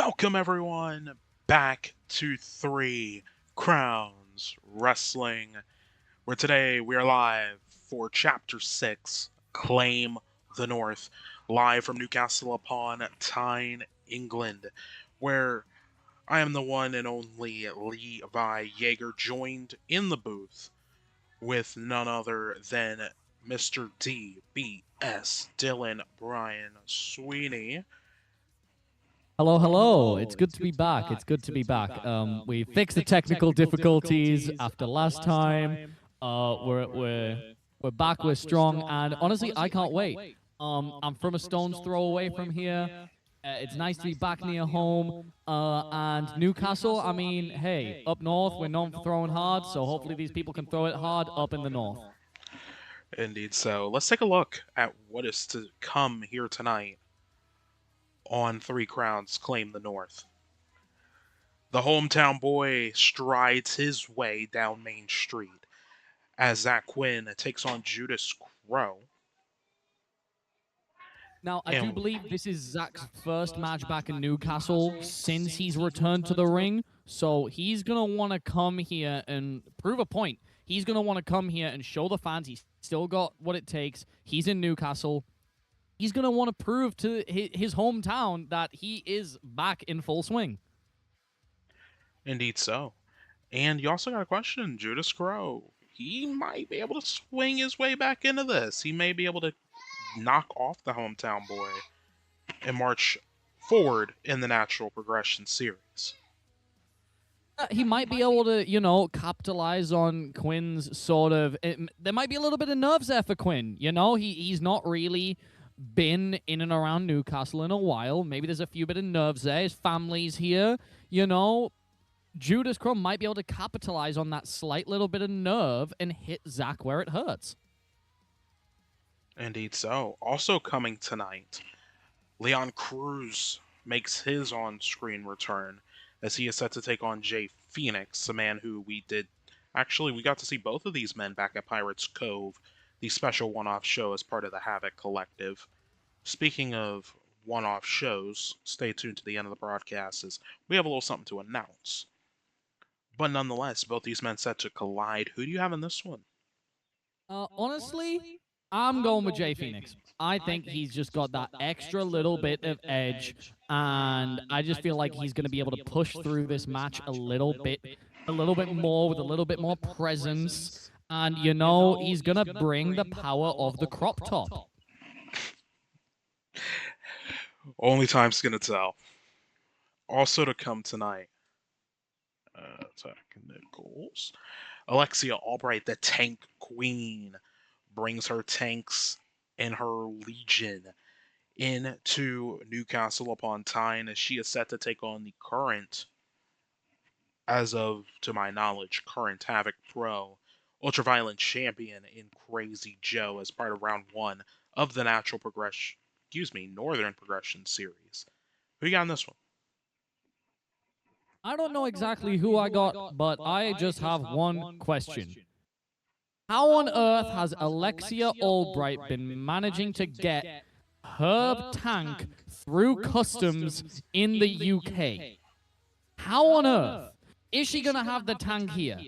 Welcome everyone back to Three Crowns Wrestling, where today we are live for Chapter 6, Claim the North, live from Newcastle upon Tyne, England, where I am the one and only Levi Yeager, joined in the booth with none other than Mr. DBS Dylan Brian Sweeney. Hello, hello. It's good to be back. It's good to be back. We fixed the technical difficulties after last time. We're back. We're strong, and honestly, I can't wait. I'm from a stone's throw away from here. It's nice to be back near home. And Newcastle. I mean, hey, up north, we're known for throwing hard, so hopefully these people can throw it hard up in the north. Indeed, so let's take a look at what is to come here tonight on Three Crowns Claim the North. The hometown boy strides his way down Main Street as Zach Quinn takes on Judas Crow. Now, I do believe this is Zach's first match back in Newcastle since he's returned to the ring. So he's going to want to come here and prove a point. He's going to want to come here and show the fans he's still got what it takes. He's in Newcastle. He's going to want to prove to his hometown that he is back in full swing. Indeed so. And you also got a question, Judas Crow. He might be able to swing his way back into this. He may be able to knock off the hometown boy and march forward in the natural progression series. He might be able to, capitalize on Quinn's sort of. There might be a little bit of nerves there for Quinn. He's not really been in and around Newcastle in a while. Maybe there's a few bit of nerves there. His family's here. Judas Crow might be able to capitalize on that slight little bit of nerve and hit Zach where it hurts. Indeed so. Also coming tonight, Leon Cruz makes his on-screen return as he is set to take on Jay Phoenix, a man who we got to see both of these men back at Pirates Cove, the special one-off show as part of the Havoc Collective. Speaking of one-off shows, stay tuned to the end of the broadcast as we have a little something to announce. But nonetheless, both these men set to collide. Who do you have in this one? Honestly, I'm going with Jay Phoenix. I think he's just got that extra little bit of edge, and I just feel like he's going to be able to push through this match a little bit more with a little bit more presence, and he's going to bring the power of the crop top. Only time's gonna tell. Also to come tonight, Technicals. Alexia Albright, the Tank Queen, brings her tanks and her legion into Newcastle upon Tyne as she is set to take on the current, as of to my knowledge, current Havoc Pro Ultraviolent champion in Crazy Joe as part of round 1 of the Northern Progression series. Who you got in this one? I don't know exactly who I got, but I just have one question. How on earth has Alexia Albright been managing to get her tank through customs in the UK? How on earth? Is she going to have the tank here?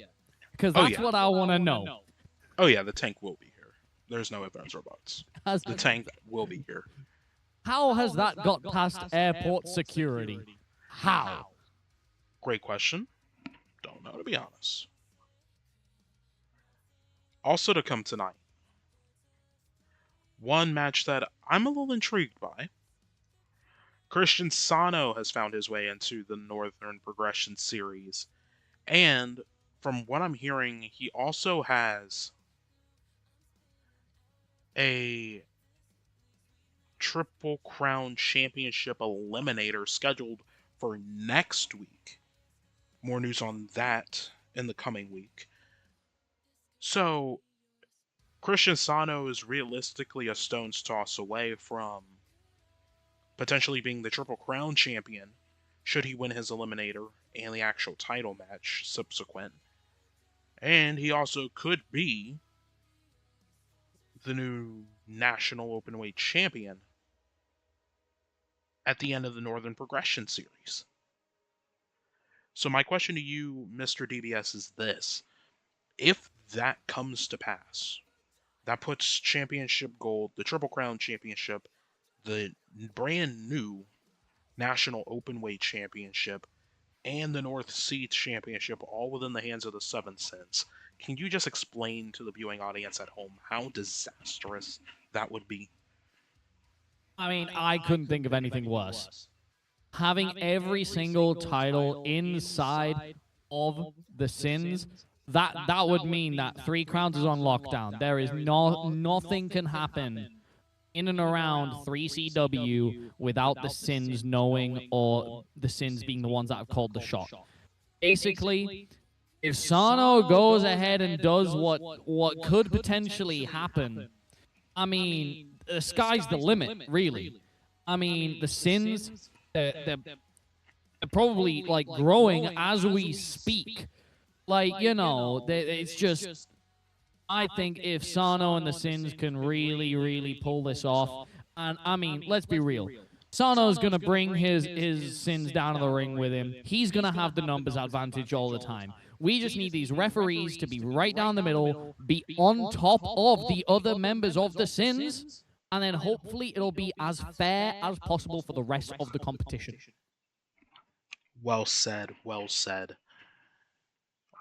Because that's what I want to know. Oh yeah, the tank will be here. There's no ifs, ands, or buts. The tank will be here. How has that got past airport security? How? Great question. Don't know, to be honest. Also to come tonight, one match that I'm a little intrigued by. Christian Sano has found his way into the Northern Progression series, and from what I'm hearing, he also has a Triple Crown Championship Eliminator scheduled for next week. More news on that in the coming week. So, Christian Sano is realistically a stone's toss away from potentially being the Triple Crown champion should he win his Eliminator and the actual title match subsequent. And he also could be the new National Openweight champion at the end of the Northern Progression series. So my question to you, Mr. DBS, is this. If that comes to pass, that puts Championship Gold, the Triple Crown Championship, the brand new National Openweight Championship, and the North Sea Championship all within the hands of the Seven Sins. Can you just explain to the viewing audience at home how disastrous that would be? I mean, I couldn't think of anything worse. Having every single title inside of the Sins, that would mean that Three Crowns is on lockdown. There is nothing can happen in and around 3CW without the Sins knowing or the Sins being the ones that have called the shot. Basically, if Sano goes ahead and does what could potentially happen, I mean, the sky's the limit, really. I mean, the Sins, they're probably like growing as we speak. Like, you know, it's just. I think if Sano and the Sins can really, really pull this off, and I mean, let's be real. Sano's going to bring his Sins down to the ring with him. He's going to have the numbers advantage all the time. We just need these referees to be right down the middle, be on top of the other members of the Sins, and then hopefully it'll be as fair as possible for the rest of the competition. Well said, well said.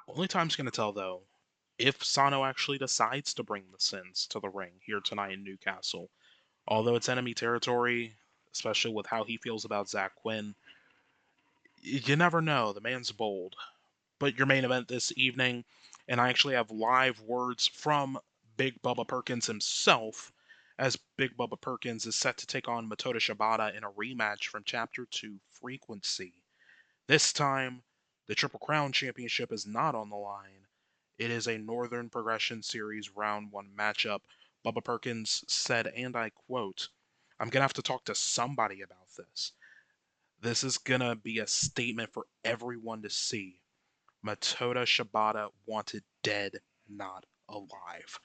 Only time's going to tell, though, if Sano actually decides to bring the Sins to the ring here tonight in Newcastle. Although it's enemy territory, especially with how he feels about Zach Quinn, you never know. The man's bold. But your main event this evening, and I actually have live words from Big Bubba Perkins himself, as Big Bubba Perkins is set to take on Matoda Shibata in a rematch from Chapter 2 Frequency. This time, the Triple Crown Championship is not on the line. It is a Northern Progression Series Round 1 matchup. Bubba Perkins said, and I quote, "I'm going to have to talk to somebody about this. This is going to be a statement for everyone to see. Matoda Shibata wanted dead, not alive."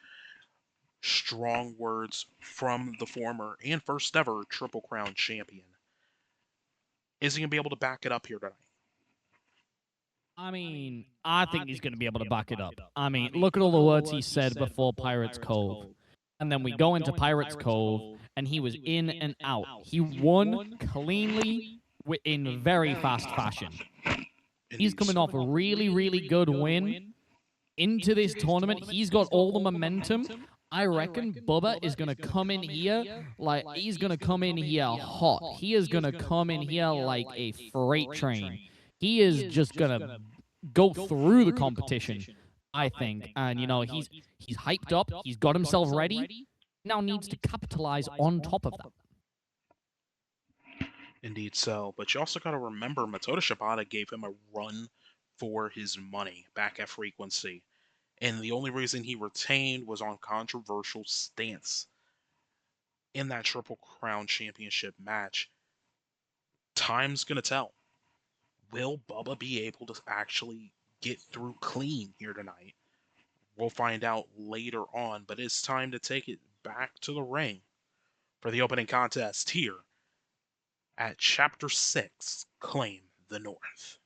Strong words from the former and first ever Triple Crown champion. Is he going to be able to back it up here tonight? I mean, I think he's going to be able to back it up. I mean, look at all the words he said before Pirates Cove. And then we go into Pirates Cove, and he was in and out. He won cleanly in very fast fashion. He's coming off a really, really good win into this tournament. He's got all the momentum. I reckon Bubba is going to come in here like he's going to come in here hot. He is going to come in here like a freight train. He is just going to go through the competition, I think. And, you know, he's hyped up. He's got himself ready. Now needs to capitalize on top of that. Indeed so. But you also got to remember, Matoda Shibata gave him a run for his money back at Frequency. And the only reason he retained was on controversial stance in that Triple Crown Championship match. Time's going to tell. Will Bubba be able to actually get through clean here tonight? We'll find out later on, but it's time to take it back to the ring for the opening contest here at Chapter 6, Claim the North.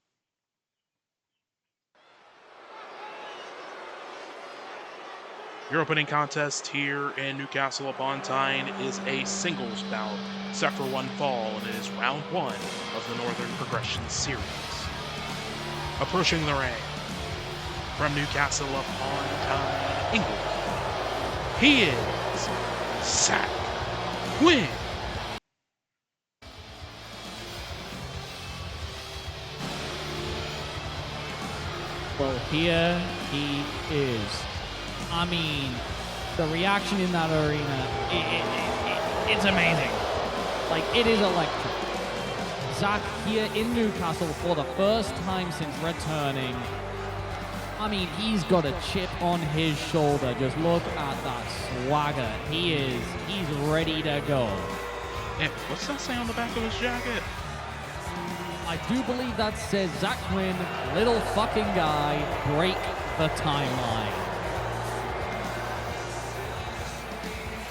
Your opening contest here in Newcastle upon Tyne is a singles bout set for one fall, and it is round 1 of the Northern Progression Series. Approaching the ring from Newcastle upon Tyne, England, he is Zach Quinn. Well, here he is. I mean, the reaction in that arena, it's amazing. Like, it is electric. Zach here in Newcastle for the first time since returning. I mean, he's got a chip on his shoulder. Just look at that swagger. He's ready to go. Hey, what's that say on the back of his jacket? I do believe that says, Zach Quinn, little fucking guy, break the timeline.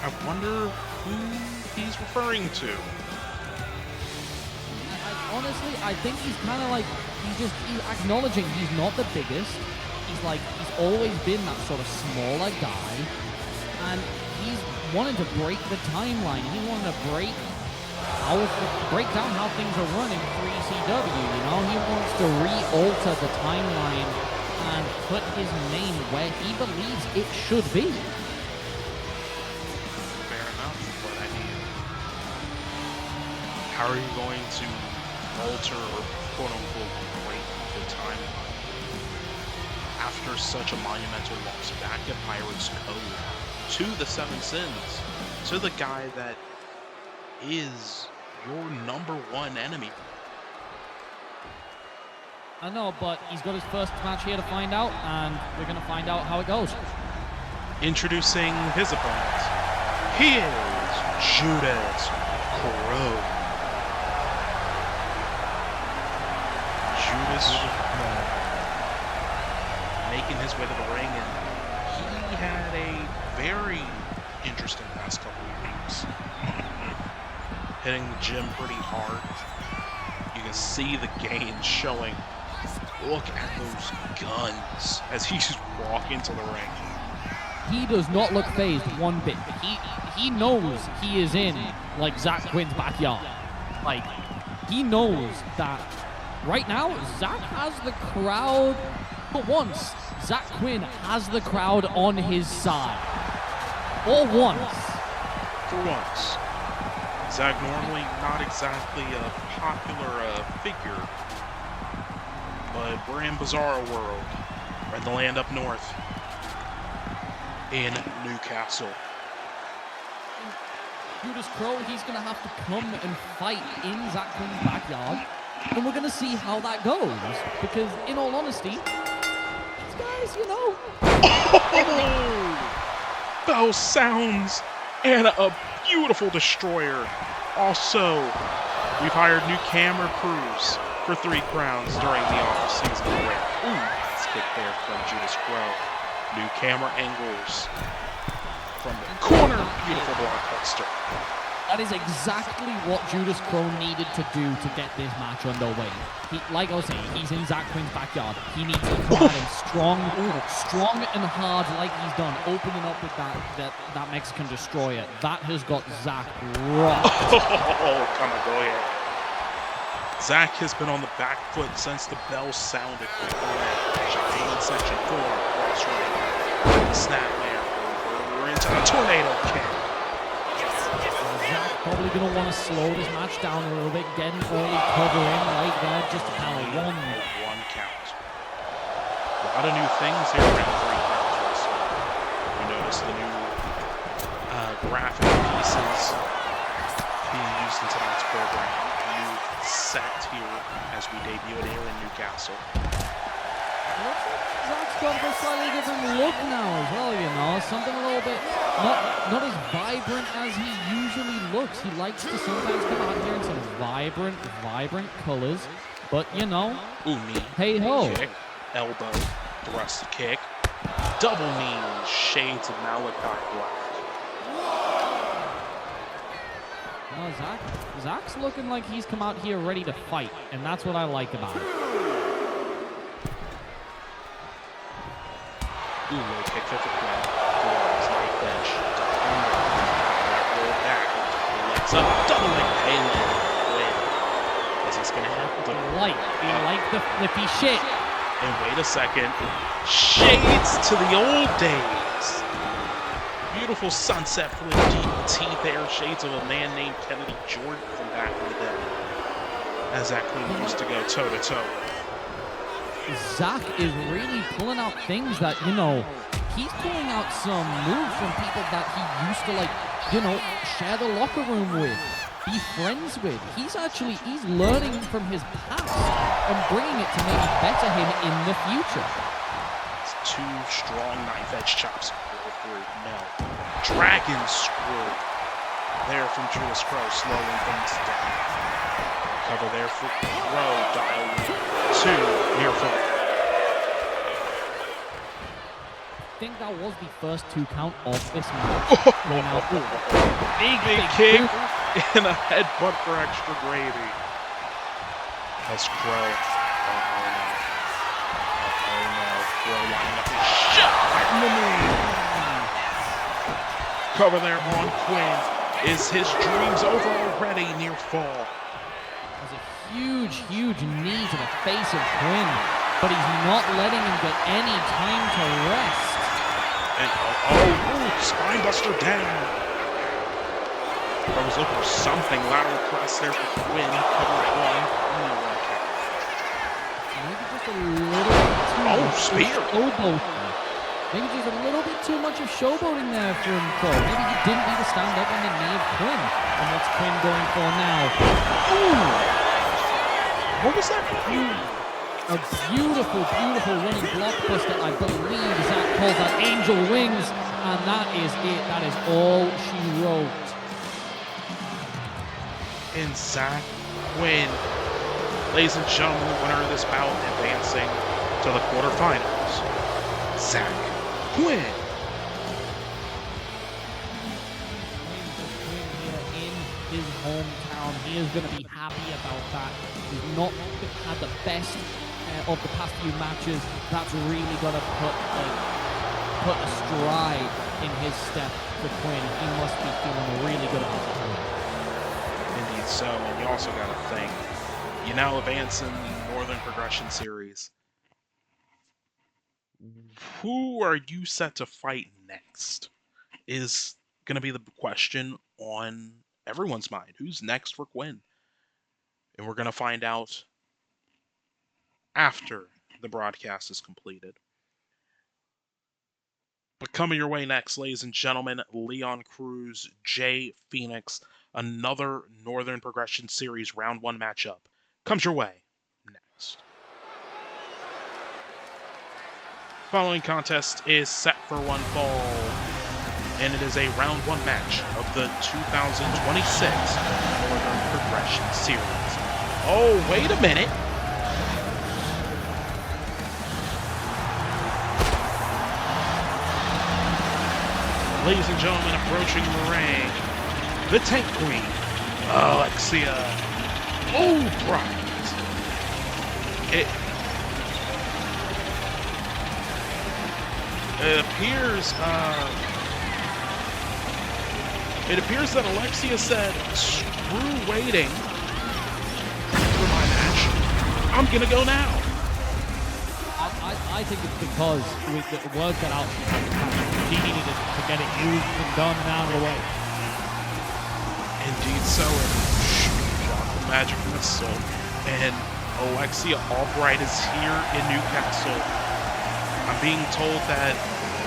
I wonder who he's referring to. honestly, I think he's kind of like, he's acknowledging he's not the biggest. He's always been that sort of smaller guy. And he's wanting to break the timeline. He wanted to break down how things are run in 3CW, you know? He wants to re-alter the timeline and put his name where he believes it should be. Fair enough, but I mean, how are you going to alter or quote-unquote break the timeline after such a monumental loss back at Pirates Code to the Seven Sins, to the guy that is your #1 enemy? I know, but he's got his first match here to find out, and we're going to find out how it goes. Introducing his opponent, he is Judas Crow. Judas making his way to the ring, and he had a very interesting past couple of weeks. Hitting the gym pretty hard. You can see the gains showing. Look at those guns as he's walking to the ring. He does not look phased one bit. He knows he is in, like, Zach Quinn's backyard. Like, he knows that right now, Zach has the crowd. For once, Zach Quinn has the crowd on his side. For once. For once. Zach normally not exactly a popular figure, but we're in Bizarro World. We're in the land up north. In Newcastle. Judas Crow, he's going to have to come and fight in Zach Quinn's backyard. And we're going to see how that goes. Because, in all honesty, these guys, you know... Bell sounds and a beautiful destroyer. Also, we've hired new camera crews for 3 Crowns during the off-season break. Ooh, nice kick there from Judas Crow. New camera angles from the corner. Beautiful blockbuster. That is exactly what Judas Crow needed to do to get this match underway. Like I was saying, he's in Zach Quinn's backyard. He needs to come at him strong and hard like he's done, opening up with that Mexican destroyer. That has got Zach rocked. Oh, come on, go ahead. Zach has been on the back foot since the bell sounded. Giant section 4, cross ring. Snap there. We're into a tornado kick. Zach probably going to want to slow this match down a little bit, get an early cover in right there, just to count one. One count. A lot of new things here around 3 Crowns Wrestling. We notice the new graphic pieces being used in tonight's program. New set here as we debut it here in Newcastle. Looks like Zach's got a slightly different look now as well, you know. Something a little bit not as vibrant as he usually looks. He likes to sometimes come out here in some vibrant colors. But, you know, Ooh, knee. Hey ho. Kick, elbow, thrust kick, double knee, shades of Malachi Black. No, Zach's looking like he's come out here ready to fight, and that's what I like about it. Ooh, low kick for the play. Forearms, knife edge. Roll back. Legs up. Double leg payload. Wait. Is this going to happen? You like the flippy shit. And wait a second. Shades to the old days. Beautiful sunset flip deep teeth there. Shades of a man named Kennedy Jordan from back in the day. As that Queen used to go toe to toe. Zach is really pulling out things that, you know, he's pulling out some moves from people that he used to, like, you know, share the locker room with, be friends with. He's learning from his past and bringing it to maybe better him in the future. It's 2 strong knife edge chops. No. Dragon screw there from Judas Crow, slowing things down. Cover there for Crow, dial 2, near fall. I think that was the first 2 count of this match. Big kick and a headbutt for extra gravy. as Crow. Oh no. Oh no. Crow lining up his shot in the knee. Cover there on Quinn. Is his dreams over already near fall? There's a huge, huge knee to the face of Quinn, but he's not letting him get any time to rest. And spinebuster down. I was looking for something. Lateral press there for Quinn. Covered one. Maybe just a little bit too much. Spear. Showboating. Maybe just a little bit too much of showboating there from Crow. Maybe he didn't need to stand up on the knee of Quinn. And what's Quinn going for now? Ooh! What was that? A beautiful, beautiful running blockbuster. I believe Zach calls that Angel Wings. And that is it. That is all she wrote. And Zach Quinn, ladies and gentlemen, the winner of this bout, advancing to the quarterfinals. Zach Quinn. In his hometown, he is going to be happy about that. He's not had the best of the past few matches. That's really got to put a stride in his step for Quinn. He must be feeling really good about it. Indeed so, and you also got to think, you now advance in the Northern Progression Series. Who are you set to fight next is going to be the question on everyone's mind. Who's next for Quinn? And we're going to find out after the broadcast is completed. But coming your way next, ladies and gentlemen, Leon Cruz, Jay Phoenix, another Northern Progression Series Round 1 matchup comes your way next. Following contest is set for one fall, and it is a Round 1 match of the 2026 Northern Progression Series. Oh, wait a minute. Ladies and gentlemen, approaching the ring, the Tank Queen, Alexia O'Brien. It appears that Alexia said, screw waiting for my match. I'm gonna go now. I think it's because the word got out. He needed to get it used and done and out of the way. Indeed so. Shot the magic missile. And Alexia Albright is here in Newcastle. I'm being told that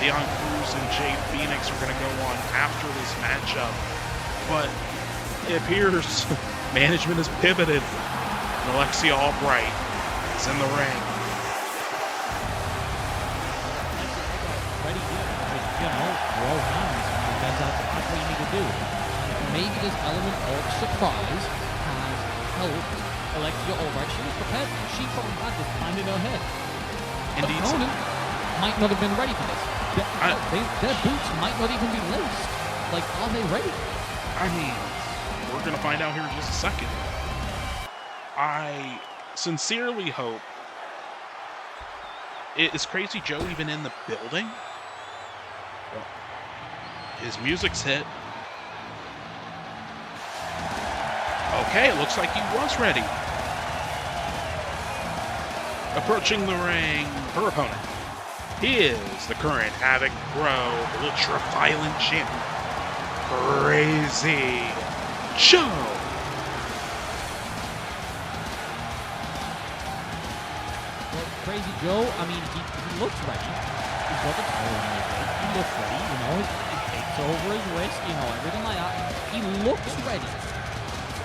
Leon Cruz and Jay Phoenix are going to go on after this matchup. But it appears management has pivoted. And Alexia Albright is in the ring. Throw hands. That's what you need to do. Maybe this element of surprise has helped Alexia Albright. She was prepared. She probably had this planned in her head. Indeed. Opponent might not have been ready for this. Their boots might not even be laced. Like, are they ready? I mean, we're going to find out here in just a second. I sincerely hope. Is Crazy Joe even in the building? His music's hit. Okay, it looks like he was ready. Approaching the ring, her opponent. He is the current Havoc Pro Ultra Violent Champion, Crazy Joe. Well, Crazy Joe, I mean, he looks ready. He's got the towel on his head. He looks ready, you know. His tape's over his wrist, you know, everything like that. He looks ready.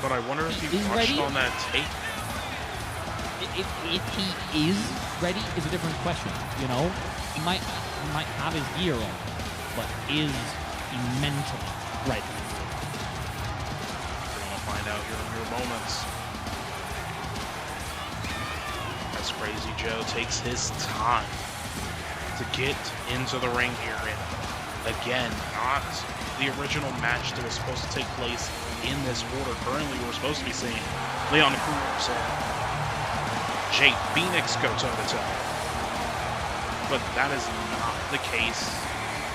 But I wonder if he watched on that tape. If he is ready is a different question, you know. He might have his gear on, but is he mentally ready? We're gonna find out here in mere moments. As Crazy Joe takes his time to get into the ring here, and again, not the original match that was supposed to take place in this order. Currently, we're supposed to be seeing Leon Cruz and Jay Phoenix go toe-to-toe. But that is not the case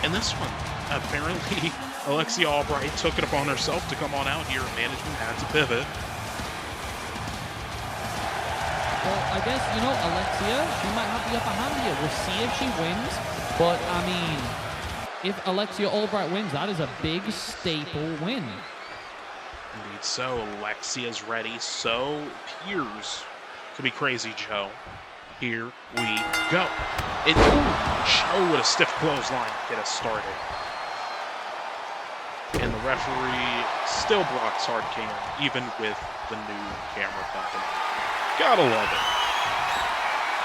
in this one. Apparently, Alexia Albright took it upon herself to come on out here, and management had to pivot. Well, I guess, Alexia, she might have the upper hand here. We'll see if she wins. But, I mean, if Alexia Albright wins, that is a big staple win. Indeed so. Alexia's ready. So appears to be Crazy Joe. Here we go. Joe with a stiff clothesline to get us started. And the referee still blocks hard cam, even with the new camera company. Gotta love it.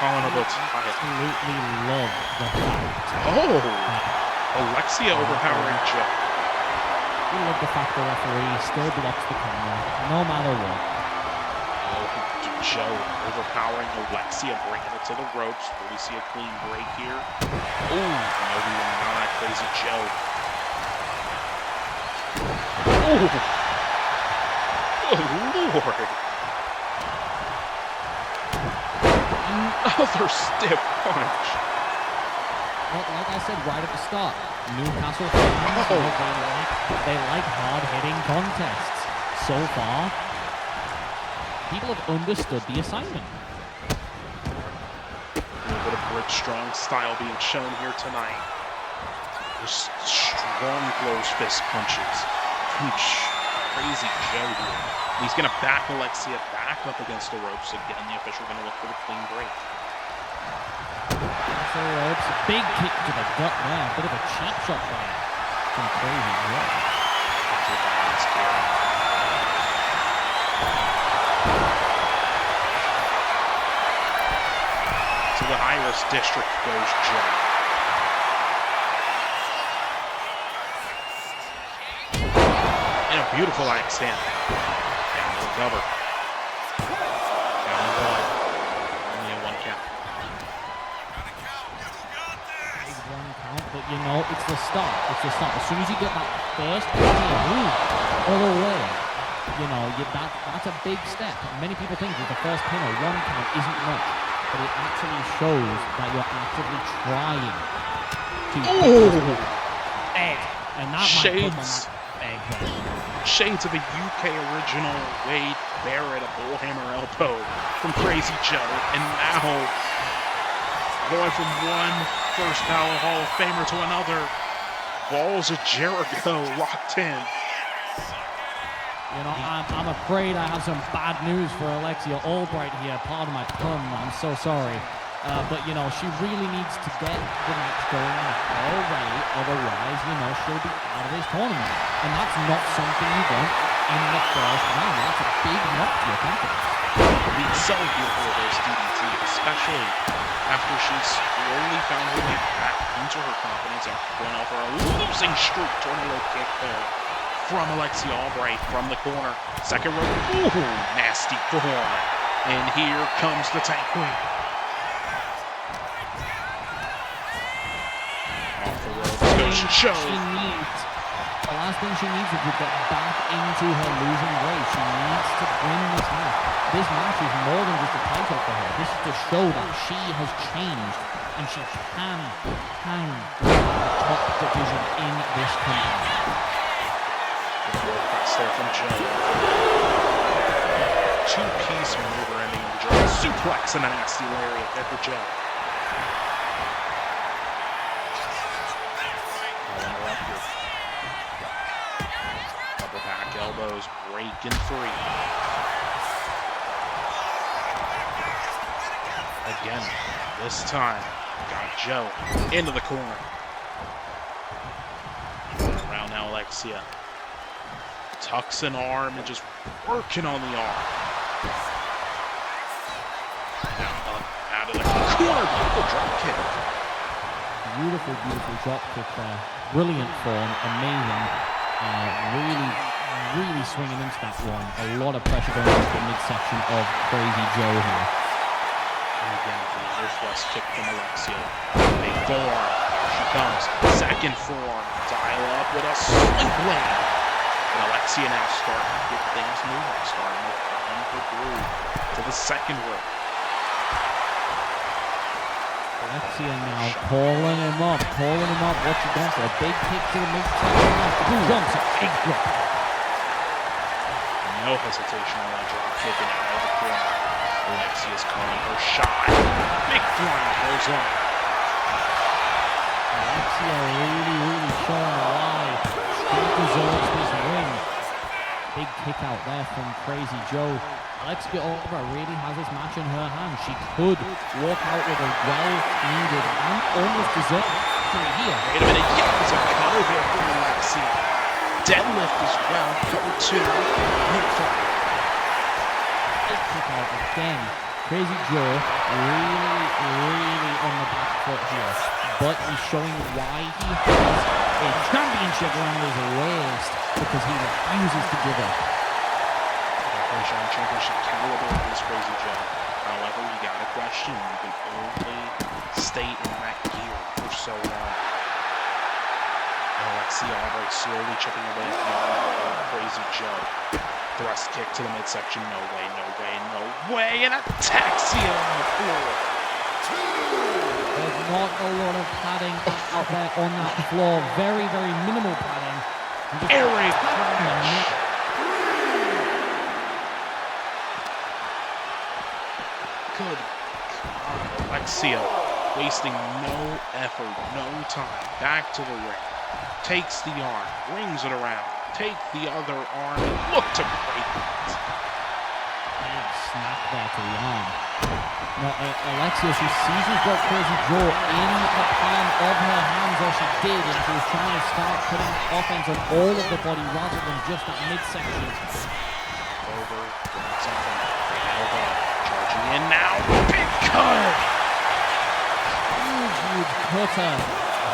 Calling a little tight. Absolutely love the fact. Oh! Alexia overpowering Joe. We love the fact the referee still blocks the camera, no matter what. Joe overpowering Alexia, bringing it to the ropes. Will we see a clean break here? Oh, no, we will not. Crazy Joe. Oh, good Lord. Another stiff punch. Well, like I said right at the start, Newcastle fans, they like hard-hitting contests. So far, people have understood the assignment. A little bit of Brit Strong style being shown here tonight. Just strong closed fist punches from Crazy Joe here. He's going to back Alexia back up against the ropes. Again, the official going to look for the clean break. So ropes, a big kick to the gut there. A bit of a cheap shot there from Crazy Joe. To the Iris District goes Joe. And a beautiful axe handle. Down to the cover. Down to one. Only a 1 count. Big 1 count, but it's the start. It's the start. As soon as you get that first pin, all the way, that's a big step. Many people think that the first pin or 1 count isn't much. But it actually shows that you're actively trying to egg. And that might come on that egg there. Shades of a UK original Wade Barrett, a bullhammer elbow from Crazy Joe. And now, going from one first ballot Hall of Famer to another, Balls of Jericho locked in. I'm afraid I have some bad news for Alexia Albright here. Pardon my pun, I'm so sorry. But, she really needs to get the match going in her way. Otherwise, she'll be out of this tournament. And that's not something you want in the first round. That's a big knock to your confidence. It's so beautiful of those DDT, especially after she slowly found her way back into her confidence after going off her losing streak. Tornado kick there from Alexia Albright from the corner. Second rope. Ooh, nasty form. And here comes the Tank Queen. Off the ropes goes Joe. The last thing she needs is to get back into her losing ways. She needs to win this match. This match is more than just a title for her. This is to show that she has changed and she can hang the top division in this company. Press there from Joe. Two-piece maneuver ending the German suplex and a nasty lariat there for Joe. Double back elbows, breaking free. Again, this time, got Joe into the corner. Around now, Alexia. Tucks an arm and just working on the arm. Now up out of the corner. Beautiful drop kick. Beautiful, beautiful drop kick there. Brilliant form. Amazing. Really swinging into that one. A lot of pressure going into the midsection of Crazy Joe here. And again, for the Northwest kick from Alexia. Big forearm. Here she comes. Second forearm. Dial up with a sling blade. And Alexia now starting to get things moving, starting to find her groove to the second rope. Alexia now calling him up. What's he going for? A big kick to the midsection. Jumps, a big drop. No hesitation on that drop kick and out of the corner. Alexia's calling her shot. Big flying clothesline. Alexia really showing why she deserves this win. Big kick out there from Crazy Joe. Alexia Albright really has this match in her hands. She could walk out with a well-needed and almost deserved victory here. Wait a minute, there's a cover here for Alexia. Deadlift as well, cover 2, mid-fly. Big kick out again. Crazy Joe really on the back foot here. But he's showing why he has a championship around his waist because he refuses to give up. Championship caliber is Crazy Joe. However, you gotta question, you can only stay in that gear for so long. And Alexia Albright slowly chipping away at the arm of Crazy Joe. Thrust kick to the midsection, no way, and Ataxia on the floor. There's not a lot of padding out there on that floor. Very minimal padding. Airy crash. Good God, Alexia wasting no effort, no time. Back to the ring. Takes the arm, rings it around. Take the other arm and look to break it. Big snap there to the arm. Now, Alexia, she seizes what Crazy Joe in the palm of her hands, or she did, and she was trying to start putting offense on all of the body rather than just that midsection. Over, doing something. Elbow, charging in now. Big cut! Huge cutter.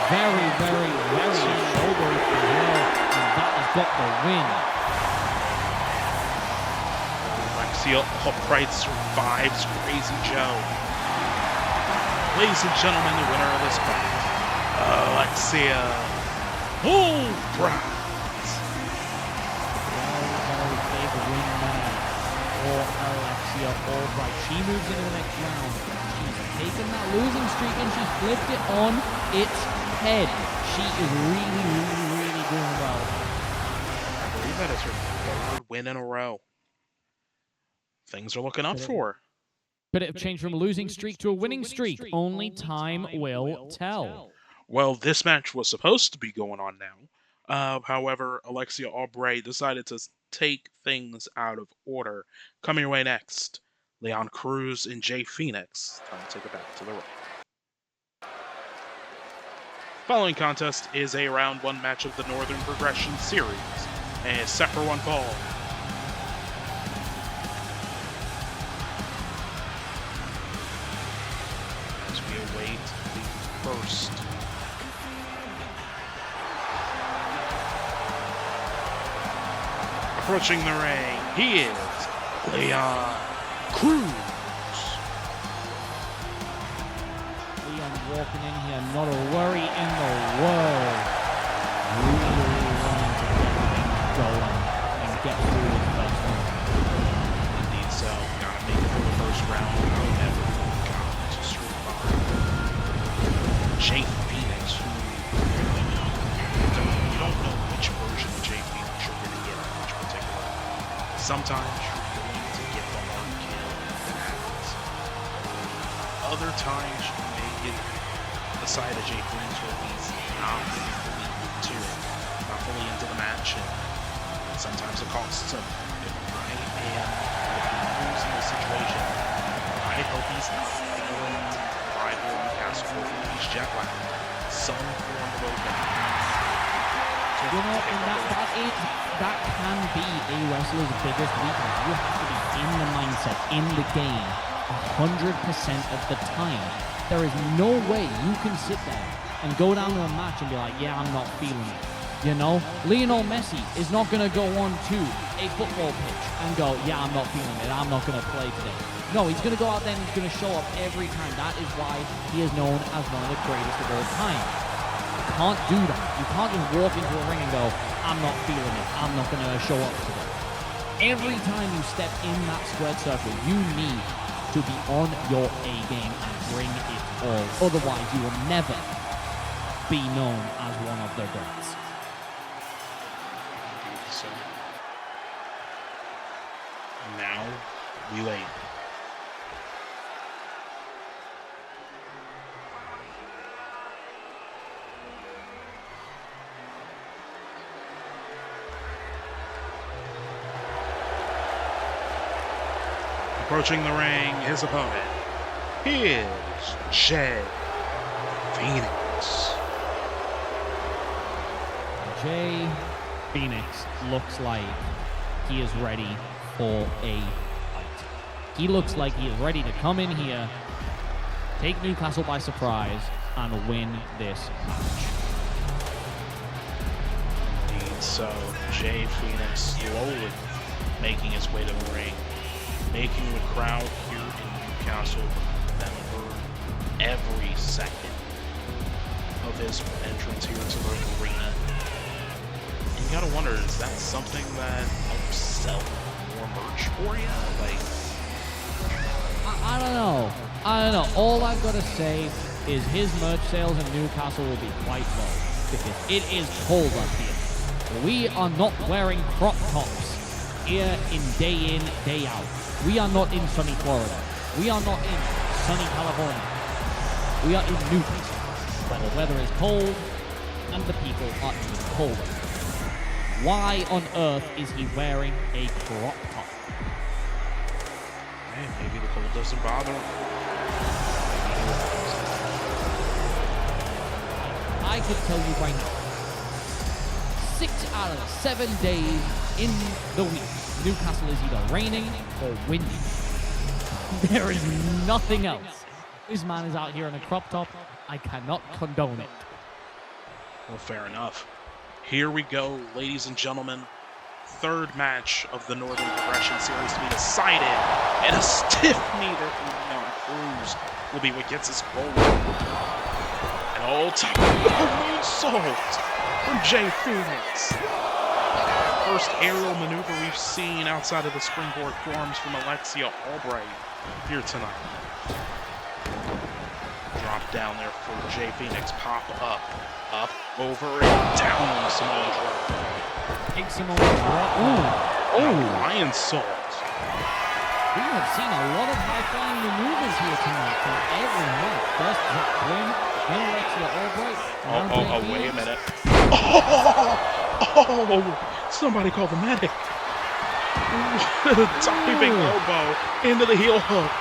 Very shoulder as well, and that has got the win. Alexia Albright survives Crazy Joe. Ladies and gentlemen, the winner of this fight, Alexia Albright. Very big win there for Alexia Albright. She moves into the next round. She's taken that losing streak and she's flipped it on its head. She is really doing well. I believe that is her 3rd win in a row. Things are looking up for her. Could it have changed from a losing streak to a winning streak? Only time will tell. Well, this match was supposed to be going on now. However, Alexia Albright decided to take things out of order. Coming your way next, Leon Cruz and Jay Phoenix. Time to take it back to the ring. Following contest is a round 1 match of the Northern Progression Series, and set for 1 fall. As we await the first approaching the ring, he is Leon Cruz. Walking in here, not a worry in the world. Really wanting to get things going and get through this first one. Indeed so. Gotta make it through the first round. However, got to survive. Jay Phoenix, who you don't know which version of Jay Phoenix you're going to get in each particular. Sometimes you're going to get the hard kill that happens. Other times you may get the side of Jay Phoenix where he's not fully into it, not fully into the match, and sometimes it costs him. If losing the situation, I hope he's not feeling right here in Newcastle, hopefully he's jet lagged. Some form of opening. You know, and that can be a wrestler's biggest weakness. You have to be in the mindset, in the game, 100% of the time. There is no way you can sit there and go down to a match and be like, yeah, I'm not feeling it. You know, Lionel Messi is not going to go on to a football pitch and go, yeah, I'm not feeling it. I'm not going to play today. No, he's going to go out there and he's going to show up every time. That is why he is known as one of the greatest of all time. You can't do that. You can't just walk into a ring and go, I'm not feeling it. I'm not going to show up today. Every time you step in that squared circle, you need to be on your A game and bring it all. Otherwise, you will never be known as one of the greats. So now we wait. Approaching the ring, his opponent is Jay Phoenix. Jay Phoenix looks like he is ready for a fight. He looks like he is ready to come in here, take Newcastle by surprise, and win this match. Indeed, so Jay Phoenix slowly making his way to the ring, making the crowd here in Newcastle remember every second of his entrance here to the arena. And you gotta wonder, is that something that helps sell more merch for you? Like, I don't know. All I've got to say is his merch sales in Newcastle will be quite low because it is cold up here. We are not wearing crop tops here in, day out. We are not in sunny Florida. We are not in sunny California. We are in Newcastle, where the weather is cold and the people are even colder. Why on earth is he wearing a crop top? hey, maybe the cold doesn't bother him. I could tell you right now, 6 out of 7 days in the week, Newcastle is either raining or windy. There is nothing else. This man is out here in a crop top. I cannot condone it. Well, fair enough. Here we go, ladies and gentlemen. Third match of the Northern Progression Series to be decided, and a stiff meter from Leon Cruz will be what gets us rolling. And all-time moonsault from Jay Phoenix. First aerial maneuver we've seen outside of the springboard forms from Alexia Albright here tonight. Drop down there for Jay Phoenix. Pop up, over, and down on the Samoan drop. Big Samoan drop. Lion salt. We have seen a lot of high-flying maneuvers here tonight from every man. First drop win, then Alexia Albright. Wait a minute. Somebody call the medic. Diving elbow into the heel hook.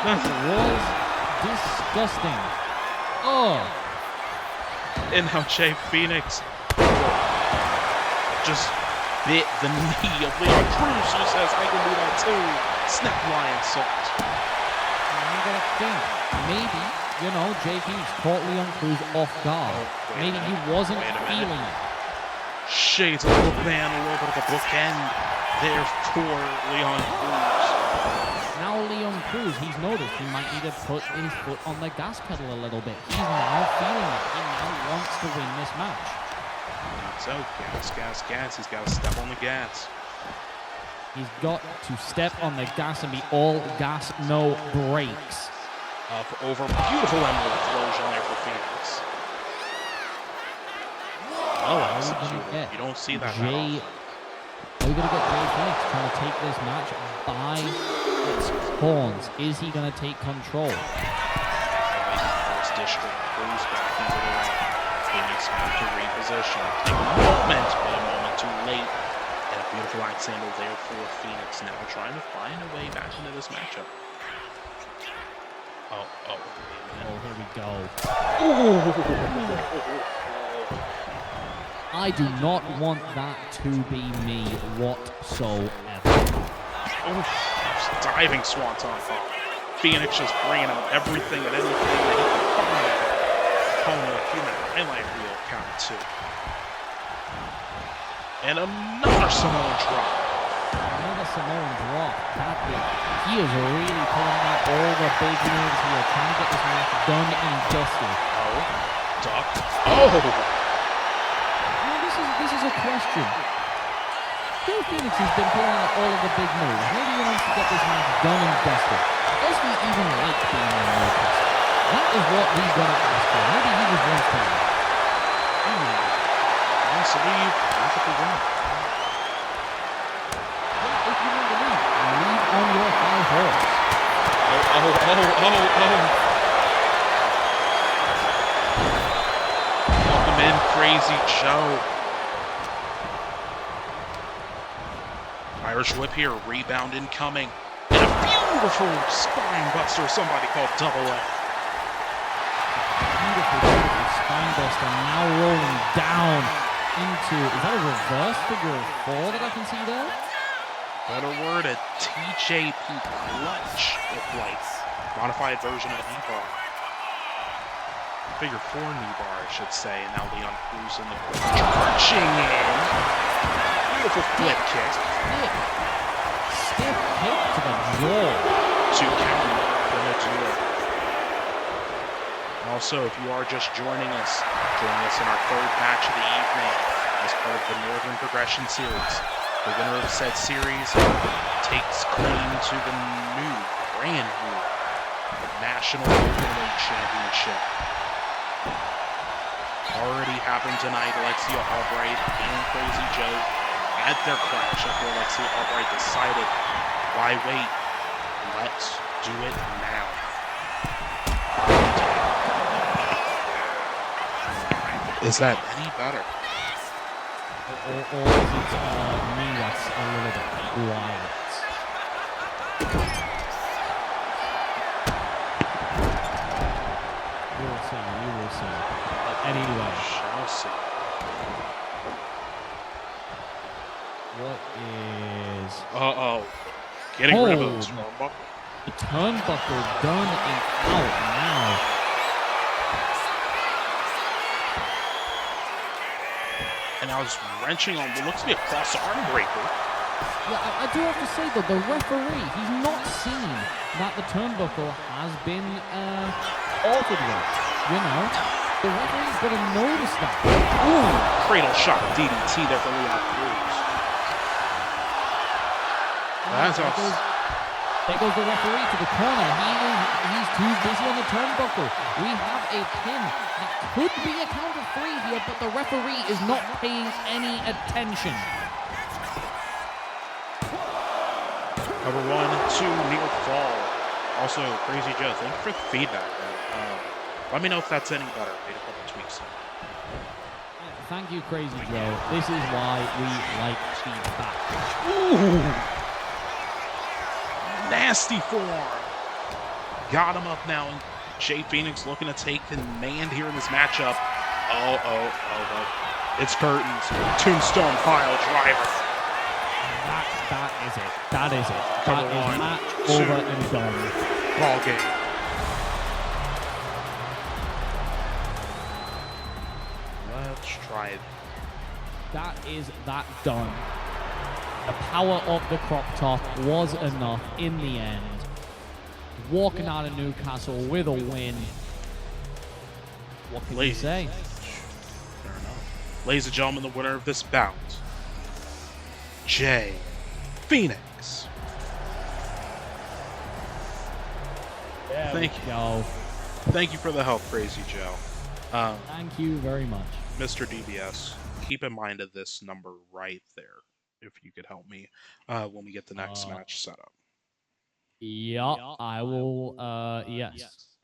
That was disgusting. And now Jay Phoenix just bit the knee of Leon Cruz, who says, I can do that too. Snap lion salt. You gotta think, maybe, Jay Phoenix caught Leon Cruz off guard. Maybe he wasn't feeling it. Shades of the bookman, a little bit of a bookend there for Leon Cruz. Now Leon Cruz, he's noticed he might need to put his foot on the gas pedal a little bit. He's now feeling it. He now wants to win this match. So, gas. He's got to step on the gas. He's got to step on the gas and be all gas, no brakes. Up over, beautiful emerald explosion there for Phoenix. Well executed. You don't see that Jay. Are we going to get Jay Phoenix trying to take this match by its horns? Is he going to take control? First district goes back into the ring. Phoenix have to reposition. A moment too late. And a beautiful axe handle there for Phoenix. Now trying to find a way back into this matchup. Here we go. I do not want that to be me whatsoever. Diving swanton bomb. Phoenix just bringing out everything and anything that he can find. Opponent human highlight reel count 2. And another Samoan drop. Another Samoan drop. That big. He is really pulling out all the big moves here, trying to get this match done and dusted. Duck. This is a question. Joe Phoenix has been pulling out all of the big moves. Maybe he wants to get this match done and dusted. Does he even like being in Newcastle? That is what we've got to ask him. Maybe he just wants to leave. Wants to leave. Look at the win. Yeah, if you want to leave on your high horse. Welcome in, Crazy Joe. Irish whip here, rebound incoming. And a beautiful spine buster, somebody called double A. Beautiful spine buster, now rolling down into, is that a reverse figure of 4 that I can see there? Better word, a TJP clutch, look like. Modified version of a knee bar. Figure 4 knee bar, I should say. And now Leon Cruz in the corner, charging in. Beautiful flip kick. Stiff kick to the jaw. 2 count, gonna do it. Also, if you are just joining us in our 3rd match of the evening as part of the Northern Progression Series. The winner of said series takes claim to the brand new National Openweight Championship. Already happened tonight. Alexia Albright and Crazy Joe had their clash after Alexia Albright decided, why wait? Let's do it now. Is that any better? Or is it me that's a little bit quiet? We will see. But anyway. Shall see. What is... Uh-oh. Getting rid of a turnbuckle. The turnbuckle done and out now. And I was wrenching on what looks to be a cross arm breaker. Yeah, I do have to say though, the referee, he's not seen that the turnbuckle has been altered with. You know, the referee's got to notice that. Ooh, cradle shot DDT there for Leon Cruz. That's awesome. There goes the referee to the corner. He's too busy on the turnbuckle. We have a pin that could be a count of 3 here, but the referee is not paying any attention. Cover 1, 2, near fall. Also, Crazy Joe, thank you for the feedback. Let me know if that's any better. Made a couple tweaks. Thank you, Crazy Joe. This is why we like feedback. Ooh! Nasty form. Got him up now. And Jay Phoenix looking to take command here in this matchup. Oh. It's curtains. Tombstone pile driver. That is it. Cover that 1, is match 2, over and done. Ball game. Let's try it. That is that done. The power of the crop top was enough in the end. Walking out of Newcastle with a win. What can you say? Fair enough. Ladies and gentlemen, the winner of this bout, Jay Phoenix. Thank you. Thank you for the help, Crazy Joe. Thank you very much. Mr. DBS, keep in mind of this number right there. If you could help me when we get the next match set up. Yeah, I will, yes.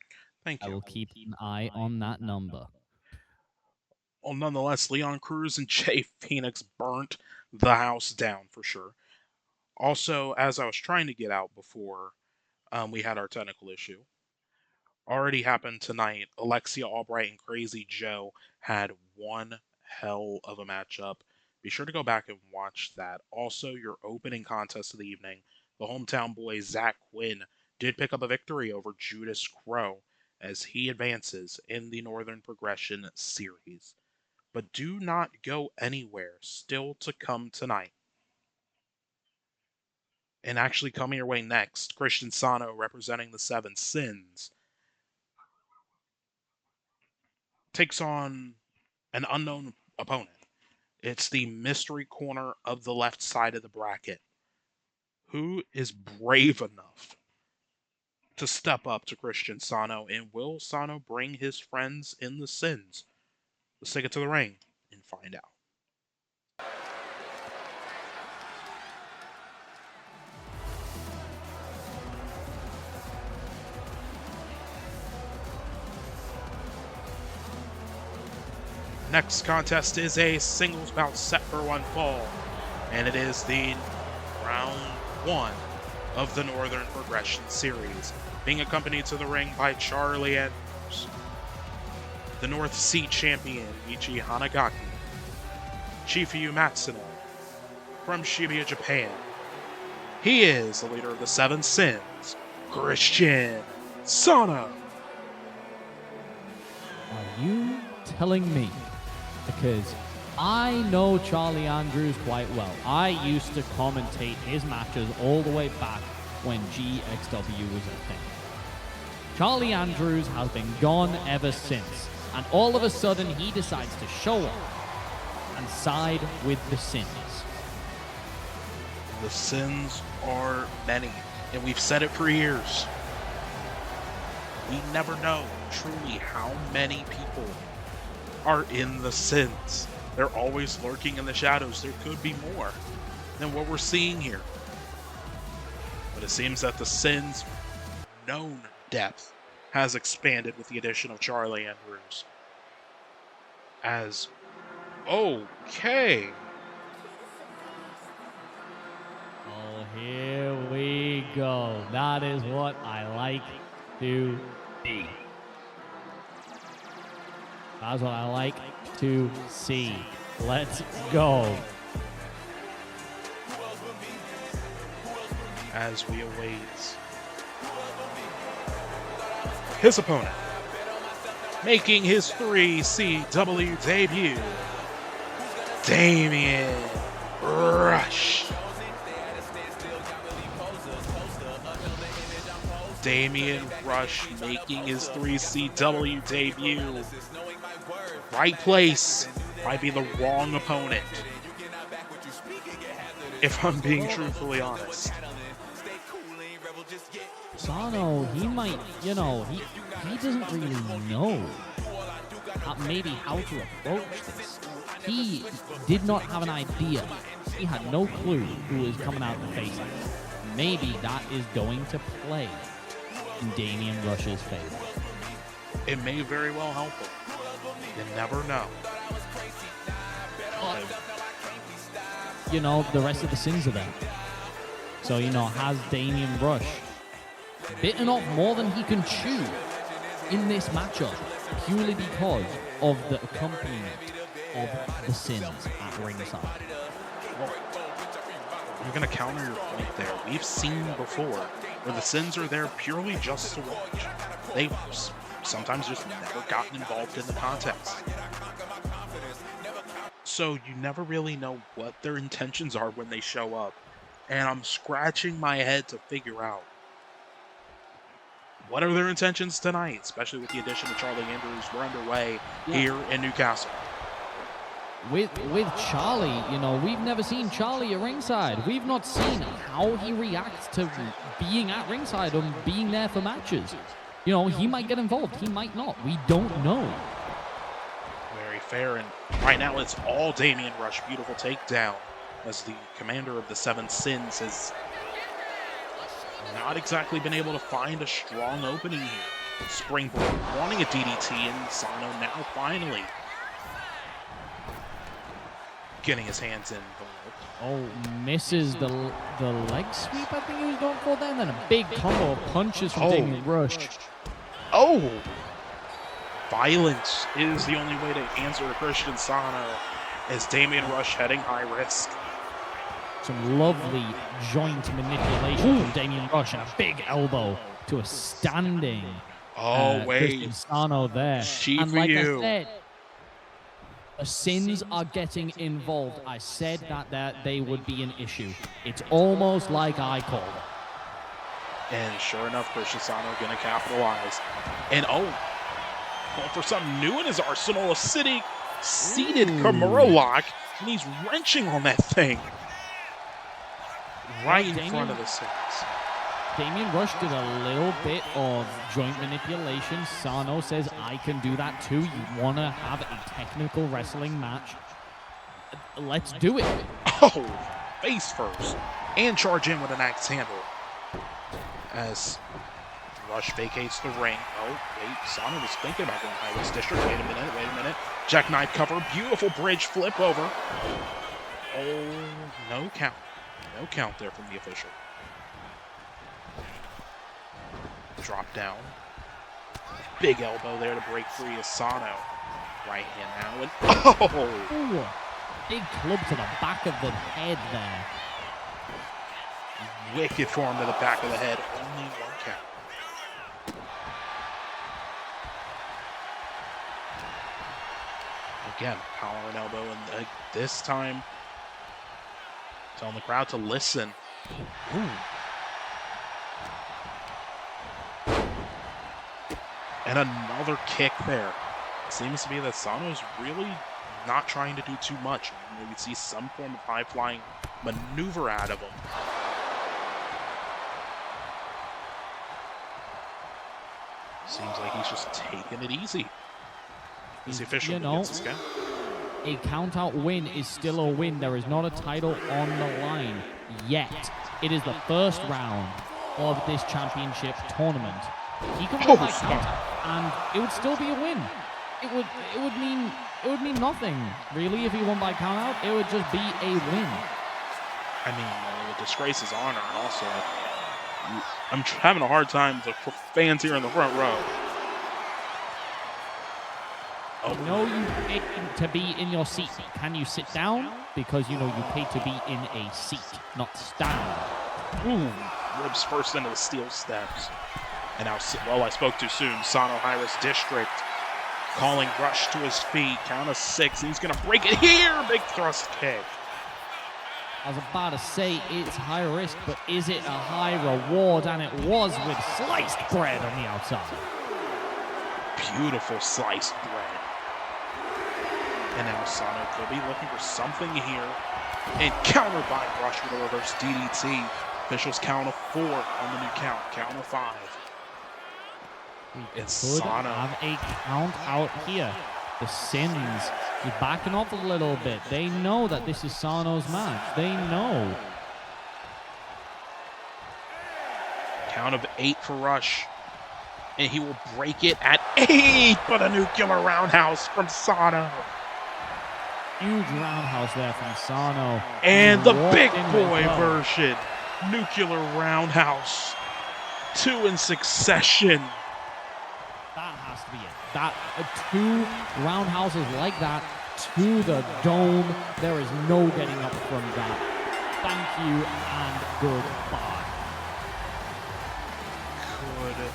Thank you. I will keep an eye on that number. Well, nonetheless, Leon Cruz and Jay Phoenix burnt the house down for sure. Also, as I was trying to get out before we had our technical issue, already happened tonight. Alexia Albright and Crazy Joe had one hell of a matchup. Be sure to go back and watch that. Also, your opening contest of the evening, the hometown boy Zach Quinn did pick up a victory over Judas Crow as he advances in the Northern Progression Series. But do not go anywhere. Still to come tonight. And actually coming your way next, Christian Sano representing the Seven Sins takes on an unknown opponent. It's the mystery corner of the left side of the bracket. Who is brave enough to step up to Christian Sano, and will Sano bring his friends in the sins? Let's take it to the ring and find out. Next contest is a singles bout set for one fall, and it is the round one of the Northern Progression Series, being accompanied to the ring by Charlie Andrews, the North Sea champion Ichi Hanagaki, Chifuyu Matsuno from Shibuya, Japan. He is the leader of the Seven Sins, Christian Sano. Are you telling me? Because I know Charlie Andrews quite well. I used to commentate his matches all the way back when GXW was a thing. Charlie Andrews has been gone ever since, and all of a sudden he decides to show up and side with the Sins. The sins are many, and we've said it for years. We never know truly how many people are in the sins. They're always lurking in the shadows. There could be more than what we're seeing here. But it seems that the sins' known depth has expanded with the addition of Charlie Andrews. Okay. Oh, here we go. That is what I like to see. That's what I like to see. Let's go. As we await his opponent, making his 3CW debut, Damien Rush. Damien Rush making his 3CW debut. Right place, might be the wrong opponent, if I'm being truthfully honest. Sano, he might, he doesn't really know maybe how to approach this. He did not have an idea. He had no clue who was coming out to face him. Maybe that is going to play in Damien Rush's favor. It may very well help him. You never know. The rest of the sins are there. So, has Damien Rush bitten off more than he can chew in this matchup purely because of the accompaniment of the sins at ringside? Well, you're going to counter your point there. We've seen before where the sins are there purely just to watch. They've sometimes just never gotten involved in the contest. So you never really know what their intentions are when they show up. And I'm scratching my head to figure out what are their intentions tonight, especially with the addition of Charlie Andrews. We're underway here in Newcastle. With Charlie, we've never seen Charlie at ringside. We've not seen how he reacts to being at ringside and being there for matches. He might get involved. He might not. We don't know. Very fair. And right now it's all Damien Rush. Beautiful takedown as the commander of the Seven Sins has not exactly been able to find a strong opening here. Springboard wanting a DDT, and Sano now finally getting his hands involved. Oh, misses the leg sweep, I think he was going for there, and then a big combo of punches from Damien Rush. Oh! Violence is the only way to answer Christian Sano as Damien Rush heading high risk. Some lovely joint manipulation from Damien Rush and a big elbow to a standing Christian Sano there. And like I said, the sins are getting involved. I said that they would be an issue. It's almost like I called it. And sure enough, Christian Sano going to capitalize. And going for something new in his arsenal, a sitting seated Kimura lock, and he's wrenching on that thing right in front of the Sins. Damien Rush did a little bit of joint manipulation. Sano says, I can do that too. You want to have a technical wrestling match? Let's do it. Oh, face first. And charge in with an axe handle. As Rush vacates the ring. Oh, wait, Sano was thinking about going high-risk district. Wait a minute. Jackknife cover. Beautiful bridge flip over. Oh, no count. No count there from the official. Drop down. Big elbow there to break free of Sano. Right hand now. And oh! Ooh, big club to the back of the head there. Wicked form to the back of the head. Only one count. Again, collar and elbow. And this time, telling the crowd to listen. Ooh. And another kick there. It seems to be that Sano's really not trying to do too much. We see some form of high-flying maneuver out of him. Seems like he's just taking it easy. Is the official against this guy? A count-out win is still a win. There is not a title on the line yet. It is the first round of this championship tournament. He can win by count, and it would still be a win. It would mean nothing really if he won by count out. It would just be a win. I mean, it would disgrace his honor, and also I'm having a hard time with the fans here in the front row. Oh. You know you paid to be in your seat. Can you sit down? Because you know you paid to be in a seat, not stand. Ooh, ribs first into the steel steps. And now, well, I spoke too soon. Sano high-risk district calling Rush to his feet. Count of 6. And he's going to break it here. Big thrust kick. I was about to say it's high risk, but is it a high reward? And it was with sliced bread on the outside. Beautiful sliced bread. And now Sano could be looking for something here. And countered by Rush with a reverse DDT. Officials count of 4 on the new count. Count of 5. We could have a count out here. The Sins is backing off a little bit. They know that this is Sano's match. They know. Count of 8 for Rush. And he will break it at 8. But a nuclear roundhouse from Sano. Huge roundhouse there from Sano. And the big boy version. Nuclear roundhouse. 2 in succession. That has to be it. That 2 roundhouses like that to the dome. There is no getting up from that. Thank you and goodbye. Good.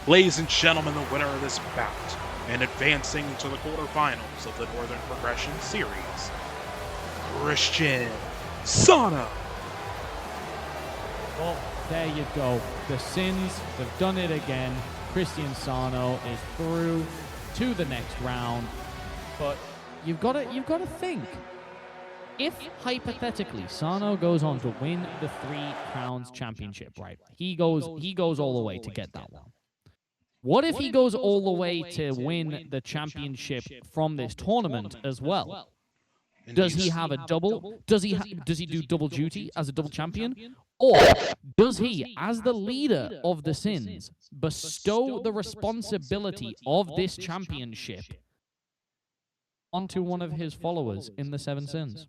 Ladies and gentlemen, the winner of this bout and advancing to the quarterfinals of the Northern Progression Series, Christian Sano. Well, there you go. The Sins have done it again. Christian Sano is through to the next round. But you've got to think. If hypothetically Sano goes on to win the 3 Crowns Championship, right? He goes all the way to get that one. What if he goes all the way to win the championship from this tournament as well? Does he have a double? Does he do double duty as a double champion? Or does he, as the leader of the Sins, bestow the responsibility of this championship onto one of his followers in the 7 Sins?